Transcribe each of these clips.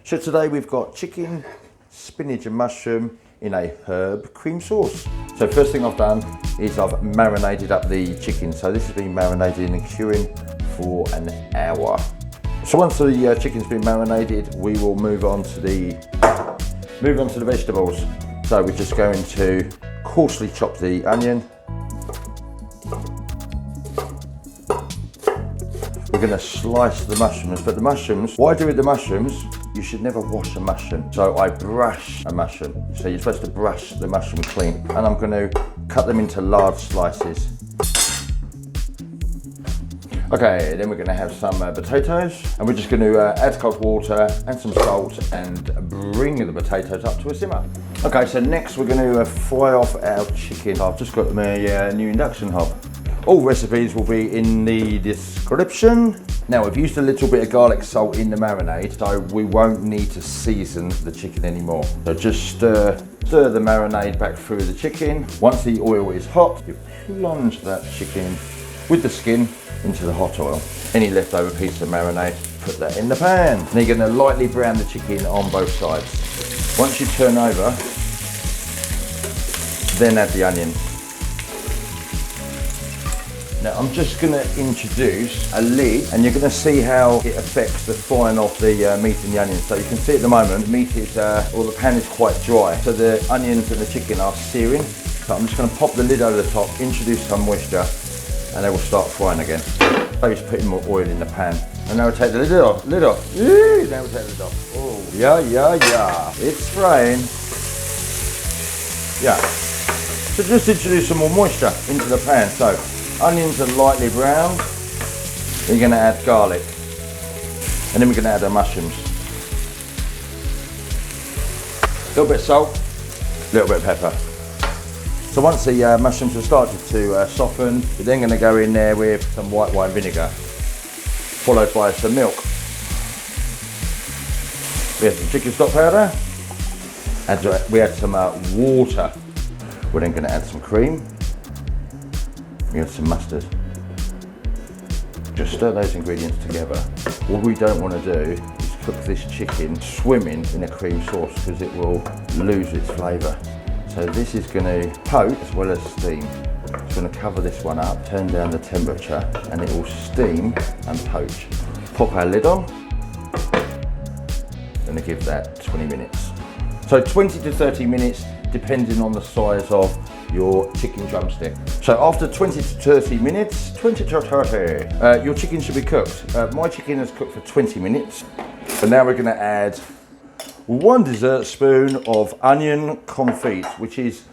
So today we've got chicken, spinach and mushroom in a herb cream sauce. So first thing I've done is I've marinated up the chicken. So this has been marinated and curing for an hour. So once the chicken's been marinated, we will move on to the vegetables. So we're just going to coarsely chop the onion. We're going to slice the mushrooms, but the mushrooms, what I do with the mushrooms, you should never wash a mushroom. So I brush a mushroom. So you're supposed to brush the mushroom clean. And I'm going to cut them into large slices. Okay, then we're going to have some potatoes, and we're just going to add cold water and some salt and bring the potatoes up to a simmer. Okay, so next we're going to fry off our chicken. I've just got my new induction hob. All recipes will be in the description. Now we've used a little bit of garlic salt in the marinade, so we won't need to season the chicken anymore. So just stir the marinade back through the chicken. Once the oil is hot, you plunge that chicken with the skin into the hot oil. Any leftover piece of marinade, put that in the pan. Now you're going to lightly brown the chicken on both sides. Once you turn over, then add the onion. Now I'm just going to introduce a lid, and you're going to see how it affects the frying of the meat and the onions. So you can see at the moment the meat is, or the pan is quite dry, so the onions and the chicken are searing. So I'm just going to pop the lid over the top, introduce some moisture, and they will start frying again. So just putting more oil in the pan. And now we'll take the lid off, Now we'll take the lid off. Oh, yeah. It's frying. Yeah. So just introduce some more moisture into the pan. So onions are lightly browned. Then you're going to add garlic. And then we're going to add our mushrooms. A little bit of salt, a little bit of pepper. So once the mushrooms have started to soften, we're then going to go in there with some white wine vinegar, followed by some milk. We have some chicken stock powder, and we add some water. We're then going to add some cream. We add some mustard. Just stir those ingredients together. What we don't want to do is cook this chicken swimming in a cream sauce, because it will lose its flavour. So this is going to poach as well as steam. It's going to cover this one up, turn down the temperature, and it will steam and poach. Pop our lid on. Going to give that 20 minutes. So 20 to 30 minutes, depending on the size of your chicken drumstick. So after 20 to 30 minutes, your chicken should be cooked. My chicken has cooked for 20 minutes. But now we're going to add 1 dessert spoon of onion confit, which is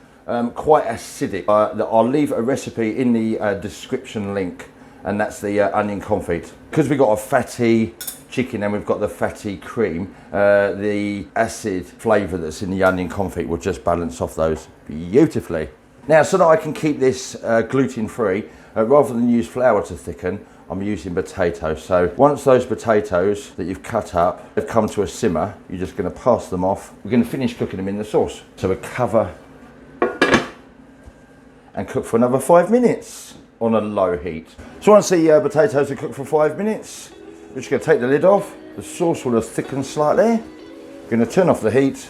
quite acidic. I'll leave a recipe in the description link, and that's the onion confit. Because we've got a fatty chicken and we've got the fatty cream, the acid flavour that's in the onion confit will just balance off those beautifully. Now, so that I can keep this gluten-free, rather than use flour to thicken, I'm using potatoes. So once those potatoes that you've cut up have come to a simmer, you're just going to pass them off. We're going to finish cooking them in the sauce. So we cover and cook for another 5 minutes on a low heat. So once the potatoes are cooked for 5 minutes, we're just going to take the lid off. The sauce will have thickened slightly. We're going to turn off the heat.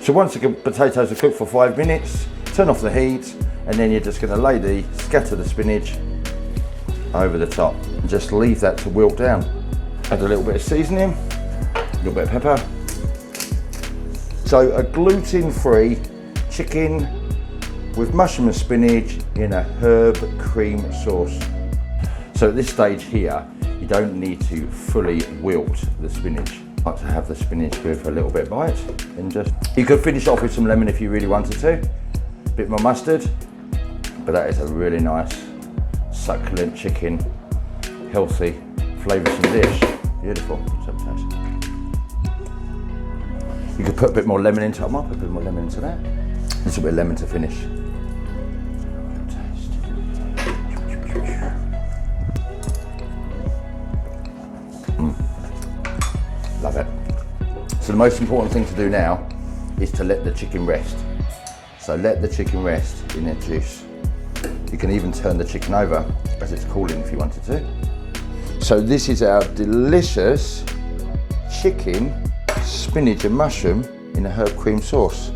So once the potatoes are cooked for 5 minutes, turn off the heat, and then you're just going to scatter the spinach over the top and just leave that to wilt down. Add a little bit of seasoning, a little bit of pepper. So a gluten-free chicken with mushroom and spinach in a herb cream sauce. So at this stage here, you don't need to fully wilt the spinach. I like to have the spinach with a little bit of bite, and you could finish off with some lemon if you really wanted to. A bit more mustard, but that is a really nice succulent chicken, healthy, flavoursome dish. Beautiful. So taste. You could put a bit more lemon into it. I might put a bit more lemon into that. A little bit of lemon to finish. Love it. So the most important thing to do now is to let the chicken rest. So let the chicken rest in its juice. You can even turn the chicken over as it's cooling if you wanted to. So this is our delicious chicken spinach and mushroom in a herb cream sauce.